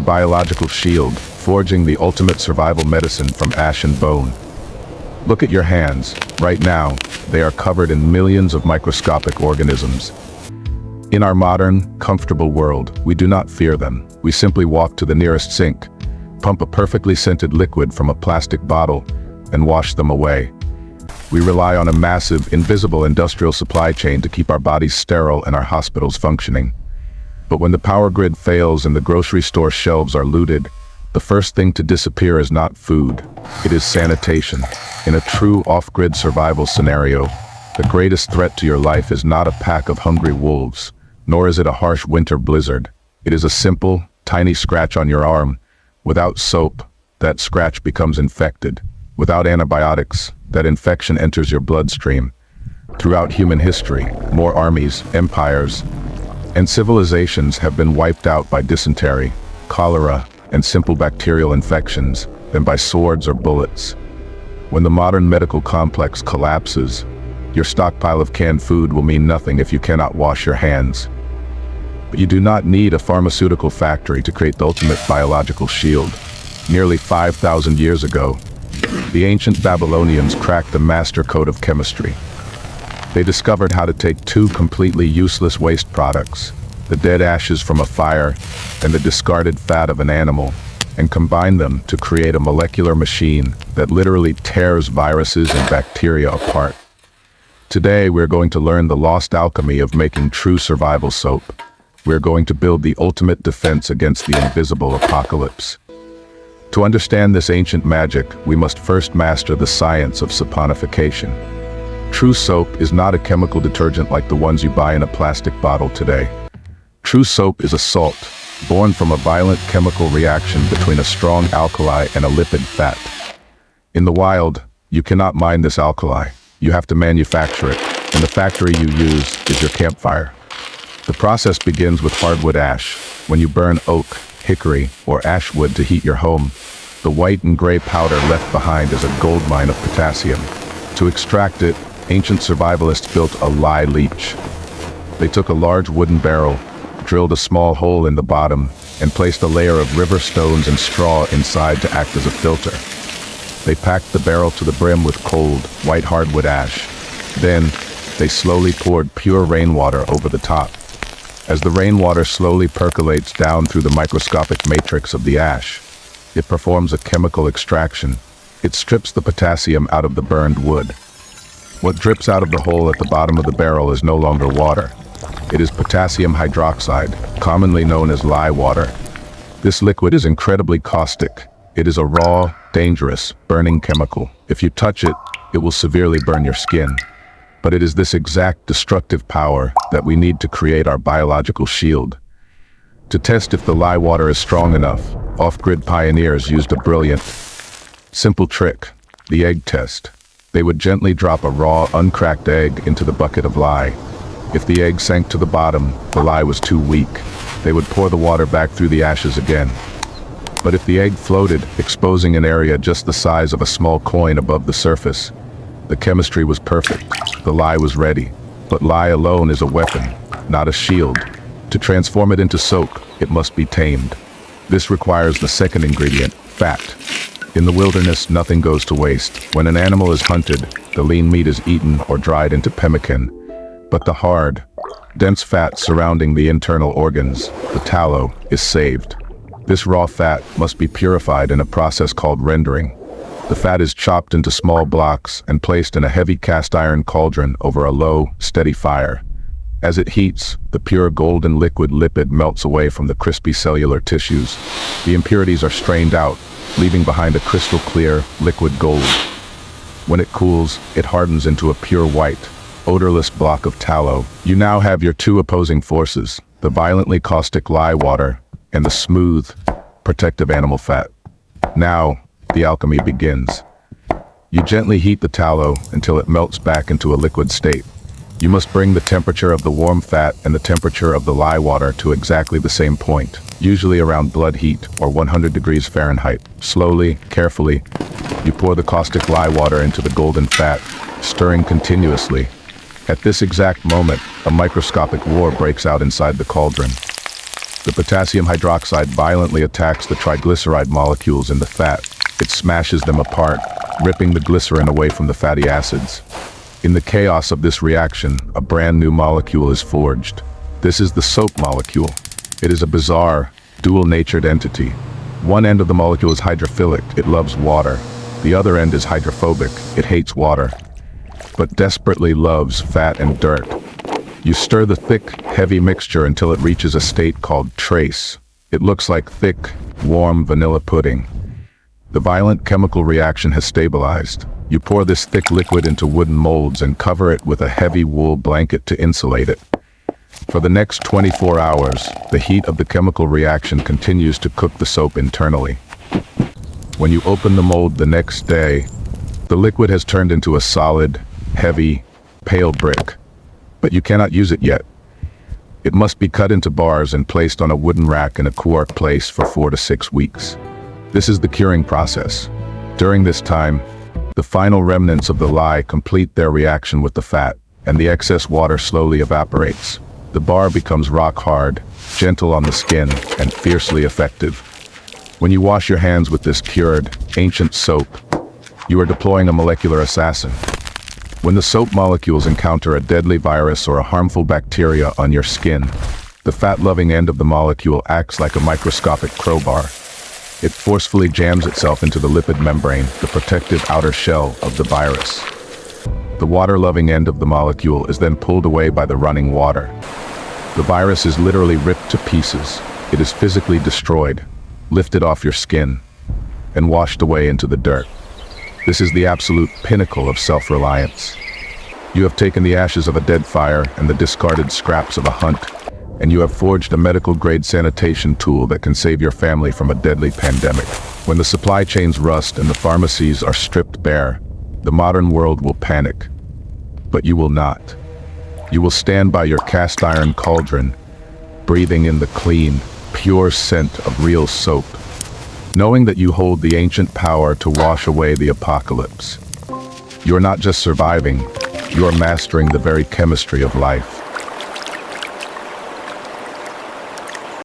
the biological shield, forging the ultimate survival medicine from ash and bone. Look at your hands. Right now, they are covered in millions of microscopic organisms. In our modern, comfortable world, we do not fear them. We simply walk to the nearest sink, pump a perfectly scented liquid from a plastic bottle, and wash them away. We rely on a massive, invisible industrial supply chain to keep our bodies sterile and our hospitals functioning. But when the power grid fails and the grocery store shelves are looted, the first thing to disappear is not food, it is sanitation. In a true off-grid survival scenario, the greatest threat to your life is not a pack of hungry wolves, nor is it a harsh winter blizzard. It is a simple, tiny scratch on your arm. Without soap, that scratch becomes infected. Without antibiotics, that infection enters your bloodstream. Throughout human history, more armies, empires, and civilizations have been wiped out by dysentery, cholera, and simple bacterial infections than by swords or bullets. When the modern medical complex collapses, your stockpile of canned food will mean nothing if you cannot wash your hands. But you do not need a pharmaceutical factory to create the ultimate biological shield. Nearly 5,000 years ago, the ancient Babylonians cracked the master code of chemistry. They discovered how to take two completely useless waste products, the dead ashes from a fire and the discarded fat of an animal, and combine them to create a molecular machine that literally tears viruses and bacteria apart. Today, we're going to learn the lost alchemy of making true survival soap. We're going to build the ultimate defense against the invisible apocalypse. To understand this ancient magic, we must first master the science of saponification. True soap is not a chemical detergent like the ones you buy in a plastic bottle today. True soap is a salt, born from a violent chemical reaction between a strong alkali and a lipid fat. In the wild, you cannot mine this alkali. You have to manufacture it, and the factory you use is your campfire. The process begins with hardwood ash. When you burn oak, hickory, or ash wood to heat your home, the white and gray powder left behind is a gold mine of potassium. To extract it, ancient survivalists built a lye leach. They took a large wooden barrel, drilled a small hole in the bottom, and placed a layer of river stones and straw inside to act as a filter. They packed the barrel to the brim with cold, white hardwood ash. Then, they slowly poured pure rainwater over the top. As the rainwater slowly percolates down through the microscopic matrix of the ash, it performs a chemical extraction. It strips the potassium out of the burned wood. What drips out of the hole at the bottom of the barrel is no longer water. It is potassium hydroxide, commonly known as lye water. This liquid is incredibly caustic. It is a raw, dangerous, burning chemical. If you touch it, it will severely burn your skin. But it is this exact destructive power that we need to create our biological shield. To test if the lye water is strong enough, off-grid pioneers used a brilliant, simple trick, the egg test. They would gently drop a raw, uncracked egg into the bucket of lye. If the egg sank to the bottom, the lye was too weak. They would pour the water back through the ashes again. But if the egg floated, exposing an area just the size of a small coin above the surface, the chemistry was perfect. The lye was ready. But lye alone is a weapon, not a shield. To transform it into soap, it must be tamed. This requires the second ingredient, fat. In the wilderness, nothing goes to waste. When an animal is hunted, the lean meat is eaten or dried into pemmican. But the hard, dense fat surrounding the internal organs, the tallow, is saved. This raw fat must be purified in a process called rendering. The fat is chopped into small blocks and placed in a heavy cast iron cauldron over a low, steady fire. As it heats, the pure golden liquid lipid melts away from the crispy cellular tissues. The impurities are strained out, leaving behind a crystal clear, liquid gold. When it cools, it hardens into a pure white, odorless block of tallow. You now have your two opposing forces, the violently caustic lye water and the smooth, protective animal fat. Now, the alchemy begins. You gently heat the tallow until it melts back into a liquid state. You must bring the temperature of the warm fat and the temperature of the lye water to exactly the same point, usually around blood heat or 100 degrees Fahrenheit. Slowly, carefully, you pour the caustic lye water into the golden fat, stirring continuously. At this exact moment, a microscopic war breaks out inside the cauldron. The potassium hydroxide violently attacks the triglyceride molecules in the fat. It smashes them apart, ripping the glycerin away from the fatty acids. In the chaos of this reaction, a brand new molecule is forged. This is the soap molecule. It is a bizarre, dual-natured entity. One end of the molecule is hydrophilic, it loves water. The other end is hydrophobic, it hates water, but desperately loves fat and dirt. You stir the thick, heavy mixture until it reaches a state called trace. It looks like thick, warm vanilla pudding. The violent chemical reaction has stabilized. You pour this thick liquid into wooden molds and cover it with a heavy wool blanket to insulate it. For the next 24 hours, the heat of the chemical reaction continues to cook the soap internally. When you open the mold the next day, the liquid has turned into a solid, heavy, pale brick. But you cannot use it yet. It must be cut into bars and placed on a wooden rack in a cool place for 4 to 6 weeks. This is the curing process. During this time, the final remnants of the lye complete their reaction with the fat, and the excess water slowly evaporates. The bar becomes rock hard, gentle on the skin, and fiercely effective. When you wash your hands with this cured, ancient soap, you are deploying a molecular assassin. When the soap molecules encounter a deadly virus or a harmful bacteria on your skin, the fat-loving end of the molecule acts like a microscopic crowbar. It forcefully jams itself into the lipid membrane, the protective outer shell of the virus. The water-loving end of the molecule is then pulled away by the running water. The virus is literally ripped to pieces. It is physically destroyed, lifted off your skin, and washed away into the dirt. This is the absolute pinnacle of self-reliance. You have taken the ashes of a dead fire and the discarded scraps of a hunt, and you have forged a medical-grade sanitation tool that can save your family from a deadly pandemic. When the supply chains rust and the pharmacies are stripped bare, the modern world will panic. But you will not. You will stand by your cast-iron cauldron, breathing in the clean, pure scent of real soap, knowing that you hold the ancient power to wash away the apocalypse. You're not just surviving, you're mastering the very chemistry of life.